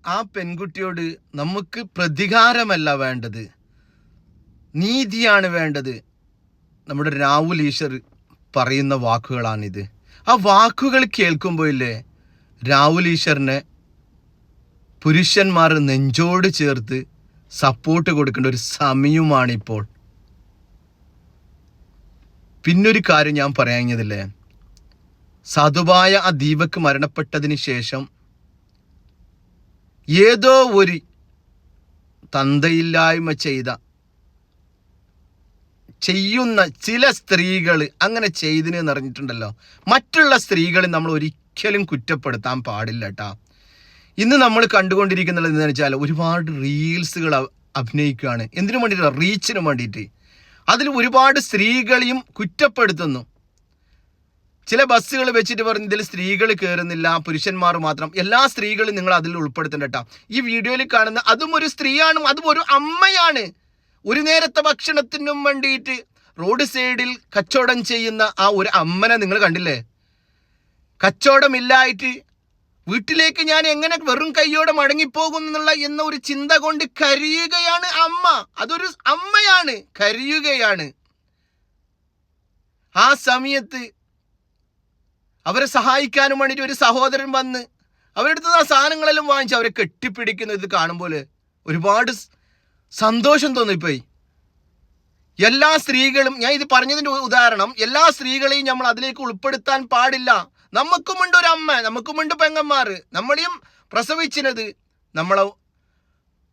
ആ പെൺകുട്ടിയോട് നമുക്ക് പ്രതികാരമല്ല വേണ്ടത്, നീതിയാണ് വേണ്ടത്. നമ്മുടെ രാഹുൽ ഈശ്വർ പറയുന്ന വാക്കുകളാണിത്. ആ വാക്കുകൾ കേൾക്കുമ്പോഴല്ലേ രാഹുൽ ഈശ്വറിനെ പുരുഷന്മാർ നെഞ്ചോട് ചേർത്ത് സപ്പോർട്ട് കൊടുക്കേണ്ട ഒരു സമയമാണിപ്പോൾ. പിന്നൊരു കാര്യം ഞാൻ പറയാഞ്ഞതില്ലേ, സാധുവായ ആ ദീപക് മരണപ്പെട്ടതിന് ശേഷം ഏതോ ഒരു തന്തയില്ലായ്മ ചെയ്യുന്ന ചില സ്ത്രീകൾ അങ്ങനെ ചെയ്തിന് നിറഞ്ഞിട്ടുണ്ടല്ലോ. മറ്റുള്ള സ്ത്രീകളെ നമ്മൾ ഒരിക്കലും കുറ്റപ്പെടുത്താൻ പാടില്ല കേട്ടാ. ഇന്ന് നമ്മൾ കണ്ടുകൊണ്ടിരിക്കുന്നത് എന്താണെന്ന് വെച്ചാൽ ഒരുപാട് റീൽസുകൾ അഭിനയിക്കുകയാണ്. എന്തിനു വേണ്ടിയിട്ട്? റീച്ചിന് വേണ്ടിയിട്ട്. അതിൽ ഒരുപാട് സ്ത്രീകളെയും കുറ്റപ്പെടുത്തുന്നു. ചില ബസ്സുകൾ വെച്ചിട്ട് പറഞ്ഞ് ഇതിൽ സ്ത്രീകൾ കയറുന്നില്ല, പുരുഷന്മാർ മാത്രം. എല്ലാ സ്ത്രീകളും നിങ്ങൾ അതിൽ ഉൾപ്പെടുത്തണ്ട കേട്ടോ. ഈ വീഡിയോയിൽ കാണുന്ന അതും ഒരു സ്ത്രീയാണ്, അതും ഒരു അമ്മയാണ്. ഒരു നേരത്തെ ഭക്ഷണത്തിനും വേണ്ടിയിട്ട് റോഡ് സൈഡിൽ കച്ചവടം ചെയ്യുന്ന ആ ഒരു അമ്മനെ നിങ്ങൾ കണ്ടില്ലേ? കച്ചവടമില്ലായിട്ട് വീട്ടിലേക്ക് ഞാൻ എങ്ങനെ വെറും കൈയോടെ മടങ്ങിപ്പോകും എന്ന ഒരു ചിന്ത കൊണ്ട് കരയുകയാണ് അമ്മ. അതൊരു അമ്മയാണ്, കരയുകയാണ്. ആ സമയത്ത് അവരെ സഹായിക്കാനും വേണ്ടിയിട്ട് ഒരു സഹോദരൻ വന്ന് അവരുടെ ആ സാധനങ്ങളെല്ലാം വാങ്ങിച്ച് അവരെ കെട്ടിപ്പിടിക്കുന്നത് ഇത് കാണുമ്പോൾ ഒരുപാട് സന്തോഷം തോന്നിപ്പോയി. എല്ലാ സ്ത്രീകളും, ഞാൻ ഇത് പറഞ്ഞതിൻ്റെ ഉദാഹരണം, എല്ലാ സ്ത്രീകളെയും നമ്മൾ അതിലേക്ക് ഉൾപ്പെടുത്താൻ പാടില്ല. നമുക്കുമുണ്ട് ഒരു അമ്മ, നമുക്കുമുണ്ട് പെങ്ങന്മാർ, നമ്മളെയും പ്രസവിച്ചിരുന്നത് നമ്മളെ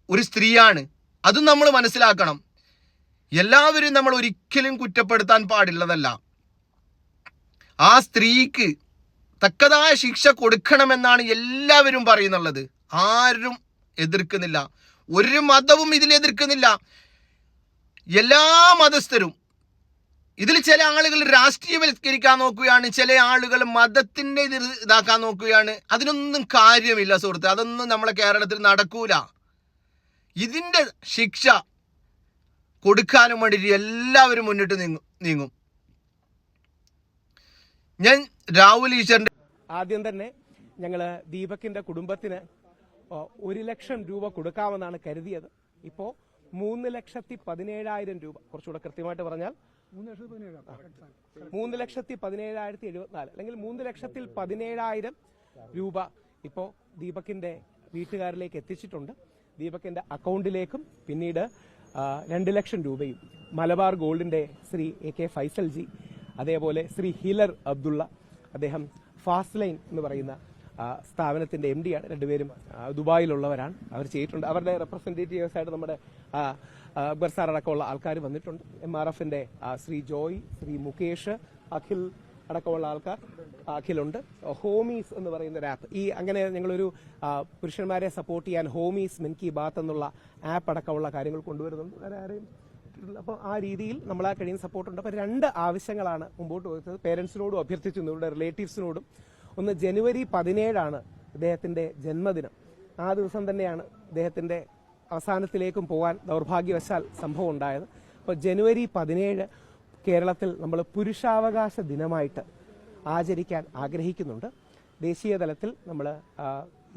ഒരു സ്ത്രീയാണ്. അതും നമ്മൾ മനസ്സിലാക്കണം. എല്ലാവരും നമ്മൾ ഒരിക്കലും കുറ്റപ്പെടുത്താൻ പാടുള്ളതല്ല. ആ സ്ത്രീക്ക് തക്കതായ ശിക്ഷ കൊടുക്കണമെന്നാണ് എല്ലാവരും പറയുന്നുള്ളത്. ആരും എതിർക്കുന്നില്ല, ഒരു മതവും ഇതിൽ എതിർക്കുന്നില്ല. എല്ലാ മതസ്ഥരും ഇതിൽ ചില ആളുകൾ രാഷ്ട്രീയവൽക്കരിക്കാൻ നോക്കുകയാണ്, ചില ആളുകൾ മതത്തിൻ്റെ ഇതാക്കാൻ നോക്കുകയാണ്. അതിനൊന്നും കാര്യമില്ല സുഹൃത്ത്, അതൊന്നും നമ്മളെ കേരളത്തിൽ നടക്കൂല. ഇതിൻ്റെ ശിക്ഷ കൊടുക്കാനും വേണ്ടിയിട്ട് എല്ലാവരും മുന്നിട്ട് നീങ്ങും. ഞാൻ രാഹുൽ ഈശ്വറിന്റെ ആദ്യം തന്നെ ഞങ്ങൾ ദീപകിന്റെ കുടുംബത്തിന് 1 ലക്ഷം രൂപ കൊടുക്കാമെന്നാണ് കരുതിയത്. ഇപ്പോൾ 3,17,000 രൂപ, കുറച്ചുകൂടെ കൃത്യമായിട്ട് പറഞ്ഞാൽ 3,17,074 അല്ലെങ്കിൽ 3,17,000 രൂപ ഇപ്പോൾ ദീപകിന്റെ വീട്ടുകാരിലേക്ക് എത്തിച്ചിട്ടുണ്ട്. ദീപകിന്റെ അക്കൗണ്ടിലേക്കും പിന്നീട് 2 ലക്ഷം രൂപയും മലബാർ ഗോൾഡിന്റെ ശ്രീ AK ഫൈസൽജി, അതേപോലെ ശ്രീ ഹിലർ അബ്ദുള്ള, അദ്ദേഹം ഫാസ്റ്റ് ലൈൻ എന്ന് പറയുന്ന സ്ഥാപനത്തിന്റെ MD ആണ്. രണ്ടുപേരും ദുബായിലുള്ളവരാണ്. അവർ ചെയ്തിട്ടുണ്ട്. അവരുടെ റെപ്രസെന്റേറ്റീവ്സ് ആയിട്ട് നമ്മുടെ അക്ബർ സാർ അടക്കമുള്ള ആൾക്കാർ വന്നിട്ടുണ്ട്. MRFന്റെ ശ്രീ ജോയ്, ശ്രീ മുകേഷ്, അഖിൽ അടക്കമുള്ള ആൾക്കാർ, അഖിലുണ്ട്. ഹോമീസ് എന്ന് പറയുന്ന ഒരു ആപ്പ്, ഈ അങ്ങനെ ഞങ്ങളൊരു പുരുഷന്മാരെ സപ്പോർട്ട് ചെയ്യാൻ ഹോമീസ് മൻ കി ബാത്ത് എന്നുള്ള ആപ്പ് അടക്കമുള്ള കാര്യങ്ങൾ കൊണ്ടുവരുന്നുണ്ട്. വേറെ ആരെയും. അപ്പോൾ ആ രീതിയിൽ നമ്മൾ ആ കഴിയുന്ന സപ്പോർട്ടുണ്ട്. അപ്പോൾ 2 ആവശ്യങ്ങളാണ് മുമ്പോട്ട് പോയത്. പേരൻസിനോടും അഭ്യർത്ഥിച്ചു, ഇവരുടെ റിലേറ്റീവ്സിനോടും. ഒന്ന്, ജനുവരി 17 ഇദ്ദേഹത്തിന്റെ ജന്മദിനം. ആ ദിവസം തന്നെയാണ് ഇദ്ദേഹത്തിന്റെ അവസാനത്തിലേക്കും പോകാൻ ദൗർഭാഗ്യവശാൽ സംഭവം ഉണ്ടായത്. അപ്പോൾ ജനുവരി 17 കേരളത്തിൽ നമ്മൾ പുരുഷാവകാശ ദിനമായിട്ട് ആചരിക്കാൻ ആഗ്രഹിക്കുന്നുണ്ട്. ദേശീയ തലത്തിൽ നമ്മൾ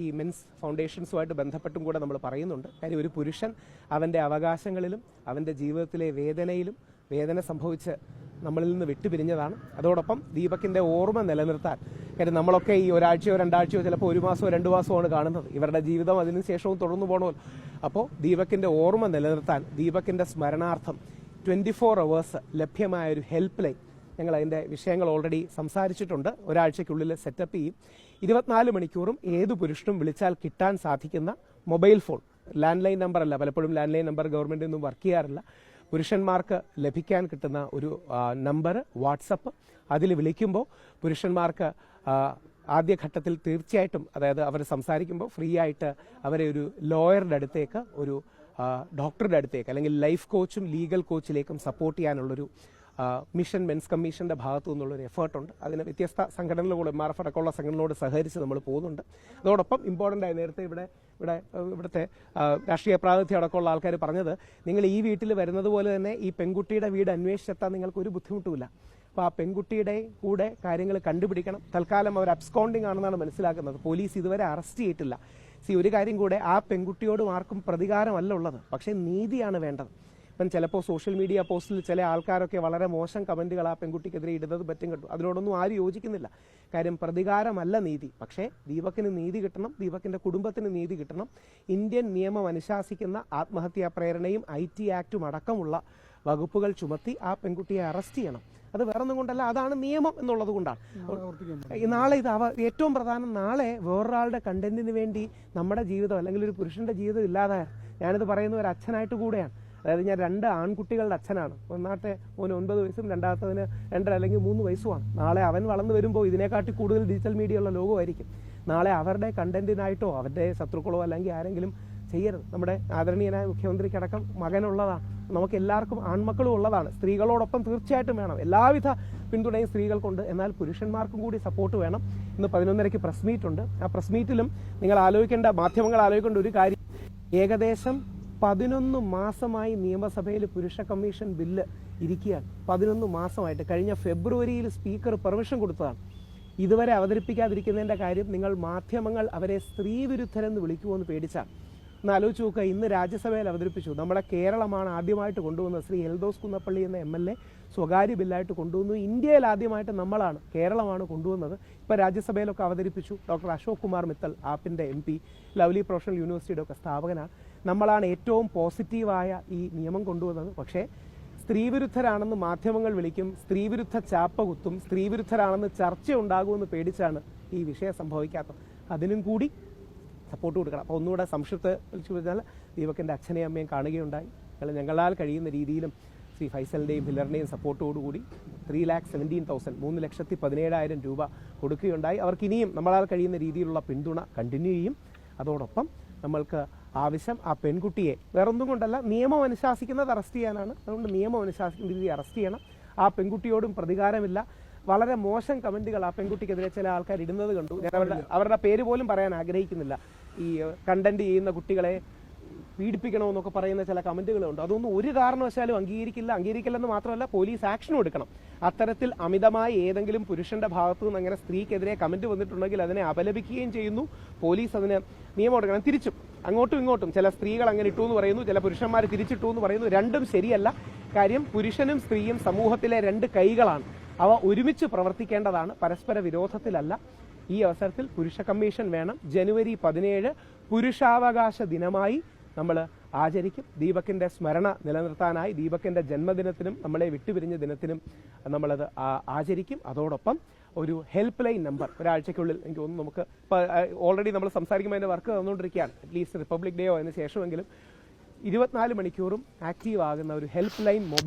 ഈ മെൻസ് ഫൗണ്ടേഷൻസുമായിട്ട് ബന്ധപ്പെട്ടും കൂടെ നമ്മൾ പറയുന്നുണ്ട്. കാര്യം ഒരു പുരുഷൻ അവൻ്റെ അവകാശങ്ങളിലും അവൻ്റെ ജീവിതത്തിലെ വേദന സംഭവിച്ച് നമ്മളിൽ നിന്ന് വിട്ടുപിരിഞ്ഞതാണ്. അതോടൊപ്പം ദീപകിൻ്റെ ഓർമ്മ നിലനിർത്താൻ, കാര്യം നമ്മളൊക്കെ ഈ ഒരാഴ്ചയോ 2 ആഴ്ചയോ ചിലപ്പോൾ 1 മാസമോ 2 മാസമോ കാണുന്നത്. ഇവരുടെ ജീവിതം അതിനുശേഷവും തുടർന്നു പോകണമല്ലോ. അപ്പോൾ ദീപകിൻ്റെ ഓർമ്മ നിലനിർത്താൻ, ദീപകിൻ്റെ സ്മരണാർത്ഥം 24 hours ലഭ്യമായൊരു ഹെൽപ്പ് ലൈൻ ഞങ്ങൾ അതിൻ്റെ വിഷയങ്ങൾ ഓൾറെഡി സംസാരിച്ചിട്ടുണ്ട്. ഒരാഴ്ചയ്ക്കുള്ളിൽ സെറ്റപ്പ് ചെയ്യും. 24 മണിക്കൂറും ഏത് പുരുഷനും വിളിച്ചാൽ കിട്ടാൻ സാധിക്കുന്ന mobile phone, land line number അല്ല. പലപ്പോഴും ലാൻഡ് ലൈൻ നമ്പർ ഗവൺമെൻറ് ഒന്നും വർക്ക് ചെയ്യാറില്ല. പുരുഷന്മാർക്ക് ലഭിക്കാൻ കിട്ടുന്ന ഒരു നമ്പർ വാട്സപ്പ്, അതിൽ വിളിക്കുമ്പോൾ പുരുഷന്മാർക്ക് ആദ്യഘട്ടത്തിൽ തീർച്ചയായിട്ടും, അതായത് അവർ സംസാരിക്കുമ്പോൾ ഫ്രീ ആയിട്ട് അവരെ ഒരു ലോയറുടെ അടുത്തേക്ക്, ഒരു ഡോക്ടറുടെ അടുത്തേക്ക്, അല്ലെങ്കിൽ ലൈഫ് കോച്ചും ലീഗൽ കോച്ചിലേക്കും സപ്പോർട്ട് ചെയ്യാനുള്ളൊരു മിഷൻ മെൻസ് കമ്മീഷന്റെ ഭാഗത്തു നിന്നുള്ളൊരു എഫേർട്ടുണ്ട്. അതിന് വ്യത്യസ്ത സംഘടനകളോട്, MRF അടക്കമുള്ള സംഘടനകളോട് സഹകരിച്ച് നമ്മൾ പോകുന്നുണ്ട്. അതോടൊപ്പം ഇമ്പോർട്ടൻ്റ് ആയി നേരത്തെ ഇവിടുത്തെ രാഷ്ട്രീയ പ്രാതിനിധ്യം അടക്കമുള്ള ആൾക്കാർ പറഞ്ഞത്, നിങ്ങൾ ഈ വീട്ടിൽ വരുന്നത് പോലെ തന്നെ ഈ പെൺകുട്ടിയുടെ വീട് അന്വേഷിച്ചെത്താൻ നിങ്ങൾക്കൊരു ബുദ്ധിമുട്ടുമില്ല. അപ്പോൾ ആ പെൺകുട്ടിയുടെ കൂടെ കാര്യങ്ങൾ കണ്ടുപിടിക്കണം. തൽക്കാലം അവർ അബ്സ്കോണ്ടിങ് ആണെന്നാണ് മനസ്സിലാക്കുന്നത്. പോലീസ് ഇതുവരെ അറസ്റ്റ് ചെയ്തിട്ടില്ല. ഒരു കാര്യം കൂടെ, ആ പെൺകുട്ടിയോടും ആർക്കും പ്രതികാരമല്ല ഉള്ളത്, പക്ഷേ നീതിയാണ് വേണ്ടത്. ഇപ്പം ചിലപ്പോൾ സോഷ്യൽ മീഡിയ പോസ്റ്റിൽ ചില ആൾക്കാരൊക്കെ വളരെ മോശം കമൻറ്റുകൾ ആ പെൺകുട്ടിക്കെതിരെ ഇടുന്നത് പറ്റും കണ്ടു. അതിനോടൊന്നും ആരും യോജിക്കുന്നില്ല. കാര്യം പ്രതികാരമല്ല നീതി. പക്ഷേ ദീപകിന് നീതി കിട്ടണം, ദീപകിൻ്റെ കുടുംബത്തിന് നീതി കിട്ടണം. ഇന്ത്യൻ നിയമം അനുശാസിക്കുന്ന ആത്മഹത്യാ പ്രേരണയും IT ആക്ടും അടക്കമുള്ള വകുപ്പുകൾ ചുമത്തി ആ പെൺകുട്ടിയെ അറസ്റ്റ് ചെയ്യണം. അത് വേറൊന്നും കൊണ്ടല്ല, അതാണ് നിയമം എന്നുള്ളത് കൊണ്ടാണ്. നാളെ ഏറ്റവും പ്രധാനം, നാളെ വേറൊരാളുടെ കണ്ടന്റിന് വേണ്ടി നമ്മുടെ ജീവിതം അല്ലെങ്കിൽ ഒരു പുരുഷന്റെ ജീവിതം ഇല്ലാതായ, ഞാനിത് പറയുന്ന ഒരു അച്ഛനായിട്ട് കൂടെയാണ്. അതായത് ഞാൻ 2 ആൺകുട്ടികളുടെ അച്ഛനാണ്. ഒന്നാമത്തെ മോന് 9 വയസ്സും രണ്ടാമത്തതിന് 2 അല്ലെങ്കിൽ 3 വയസ്സുമാണ്. നാളെ അവൻ വളർന്നു വരുമ്പോൾ ഇതിനെക്കാട്ടി കൂടുതൽ ഡിജിറ്റൽ മീഡിയ ഉള്ള ലോകമായിരിക്കും. നാളെ അവരുടെ കണ്ടന്റിനായിട്ടോ അവരുടെ ശത്രുക്കളോ അല്ലെങ്കിൽ ആരെങ്കിലും ചെയ്യരുത്. നമ്മുടെ ആദരണീയനായ മുഖ്യമന്ത്രിക്കടക്കം മകനുള്ളതാണ്, നമുക്ക് എല്ലാവർക്കും ആൺമക്കളും ഉള്ളതാണ്. സ്ത്രീകളോടൊപ്പം തീർച്ചയായിട്ടും വേണം എല്ലാവിധ പിന്തുണയും സ്ത്രീകൾക്കുണ്ട്. എന്നാൽ പുരുഷന്മാർക്കും കൂടി സപ്പോർട്ട് വേണം. ഇന്ന് 11:30 പ്രസ് മീറ്റ് ഉണ്ട്. ആ പ്രസ് മീറ്റിലും നിങ്ങൾ ആലോചിക്കേണ്ട, മാധ്യമങ്ങൾ ആലോചിക്കേണ്ട ഒരു കാര്യം, ഏകദേശം 11 മാസമായി നിയമസഭയിൽ പുരുഷ കമ്മീഷൻ ബില്ല് ഇരിക്കുകയാണ്. 11 മാസമായിട്ട്. കഴിഞ്ഞ ഫെബ്രുവരിയിൽ സ്പീക്കർ പെർമിഷൻ കൊടുത്തതാണ്. ഇതുവരെ അവതരിപ്പിക്കാതിരിക്കുന്നതിൻ്റെ കാര്യം, നിങ്ങൾ മാധ്യമങ്ങൾ അവരെ സ്ത്രീ വിരുദ്ധരെന്ന് വിളിക്കുമെന്ന് പേടിച്ചാണ്. ഒന്ന് ആലോചിച്ച് നോക്കുക, ഇന്ന് രാജ്യസഭയിൽ അവതരിപ്പിച്ചു. നമ്മുടെ കേരളമാണ് ആദ്യമായിട്ട് കൊണ്ടുവന്നത്. ശ്രീ എൽദോസ് കുന്നപ്പള്ളി എന്ന MLA സ്വകാര്യ ബില്ലായിട്ട് കൊണ്ടുവന്നു. ഇന്ത്യയിൽ ആദ്യമായിട്ട് നമ്മളാണ്, കേരളമാണ് കൊണ്ടുവന്നത്. ഇപ്പോൾ രാജ്യസഭയിലൊക്കെ അവതരിപ്പിച്ചു. ഡോക്ടർ അശോക് കുമാർ മിത്തൽ, ആപ്പിൻ്റെ MP, ലവ്ലി പ്രൊഫഷണൽ യൂണിവേഴ്സിറ്റിയുടെ ഒക്കെ സ്ഥാപകനാണ്. നമ്മളാണ് ഏറ്റവും പോസിറ്റീവായ ഈ നിയമം കൊണ്ടുവന്നത്. പക്ഷേ സ്ത്രീവിരുദ്ധരാണെന്ന് മാധ്യമങ്ങൾ വിളിക്കും, സ്ത്രീവിരുദ്ധ ചാപ്പ കുത്തും, സ്ത്രീവിരുദ്ധരാണെന്ന് ചർച്ച ഉണ്ടാകുമെന്ന് പേടിച്ചാണ് ഈ വിഷയം സംഭവിക്കാത്തത്. അതിനും കൂടി സപ്പോർട്ട് കൊടുക്കണം. അപ്പോൾ ഒന്നുകൂടെ സംക്ഷിപ്ത വിളിച്ചു പറഞ്ഞാൽ, ദീപകിൻ്റെ അച്ഛനെയും അമ്മയും കാണുകയുണ്ടായി. ഞങ്ങളാൽ കഴിയുന്ന രീതിയിലും ശ്രീ ഫൈസലിൻ്റെയും ഹില്ലറിൻ്റെയും സപ്പോർട്ടോടുകൂടി 3,17,000 3,17,000 രൂപ കൊടുക്കുകയുണ്ടായി. അവർക്ക് ഇനിയും നമ്മളാൽ കഴിയുന്ന രീതിയിലുള്ള പിന്തുണ കണ്ടിന്യൂ ചെയ്യും. അതോടൊപ്പം നമ്മൾക്ക് ആവശ്യം ആ പെൺകുട്ടിയെ വേറൊന്നും കൊണ്ടല്ല, നിയമം അനുശാസിക്കുന്നത് അറസ്റ്റ് ചെയ്യാനാണ്. അതുകൊണ്ട് നിയമം അനുശാസിക്കുന്ന രീതി അറസ്റ്റ് ചെയ്യണം. ആ പെൺകുട്ടിയോടും പ്രതികാരമില്ല. വളരെ മോശം കമൻറ്റുകൾ ആ പെൺകുട്ടിക്കെതിരെ ചില ആൾക്കാർ ഇടുന്നത് കണ്ടു. ഞാൻ അവരുടെ പേര് പോലും പറയാൻ ആഗ്രഹിക്കുന്നില്ല. ഈ കണ്ടന്റ് ചെയ്യുന്ന കുട്ടികളെ പീഡിപ്പിക്കണമെന്നൊക്കെ പറയുന്ന ചില കമൻറ്റുകളുണ്ട്. അതൊന്നും ഒരു കാരണവശാലും അംഗീകരിക്കില്ലെന്ന് മാത്രമല്ല, പോലീസ് ആക്ഷനും എടുക്കണം. അത്തരത്തിൽ അമിതമായി ഏതെങ്കിലും പുരുഷന്റെ ഭാഗത്തു നിന്ന് അങ്ങനെ സ്ത്രീക്കെതിരെ കമൻറ്റ് വന്നിട്ടുണ്ടെങ്കിൽ അതിനെ അപലപിക്കുകയും ചെയ്യുന്നു. പോലീസ് അതിന് നിയമം എടുക്കണം. തിരിച്ചും അങ്ങോട്ടും ഇങ്ങോട്ടും ചില സ്ത്രീകൾ അങ്ങനെ ഇട്ടു എന്ന് പറയുന്നു, ചില പുരുഷന്മാർ തിരിച്ചിട്ടു എന്ന് പറയുന്നു. രണ്ടും ശരിയല്ല. കാര്യം, പുരുഷനും സ്ത്രീയും സമൂഹത്തിലെ 2 കൈകളാണ്. അവ ഒരുമിച്ച് പ്രവർത്തിക്കേണ്ടതാണ്, പരസ്പര വിരോധത്തിലല്ല. ഈ അവസരത്തിൽ പുരുഷ കമ്മീഷൻ വേണം. ജനുവരി 17 പുരുഷാവകാശ ദിനമായി നമ്മൾ ആചരിക്കും. ദീപകിൻ്റെ സ്മരണ നിലനിർത്താനായി ദീപകിൻ്റെ ജന്മദിനത്തിനും നമ്മളെ വിട്ടുപിരിഞ്ഞ ദിനത്തിനും നമ്മളത് ആചരിക്കും. അതോടൊപ്പം ഒരു ഹെൽപ്പ് ലൈൻ നമ്പർ ഒരാഴ്ചയ്ക്കുള്ളിൽ, എനിക്ക് തോന്നുന്നു നമുക്ക് ഇപ്പോൾ ഓൾറെഡി നമ്മൾ സംസാരിക്കുമ്പോൾ അതിൻ്റെ വർക്ക് തന്നുകൊണ്ടിരിക്കുകയാണ്. അറ്റ്ലീസ്റ്റ് റിപ്പബ്ലിക് ഡേയോ അതിന് ശേഷമെങ്കിലും 24 മണിക്കൂറും ആക്റ്റീവ് ആകുന്ന ഒരു ഹെൽപ്പ് ലൈൻ മൊബൈൽ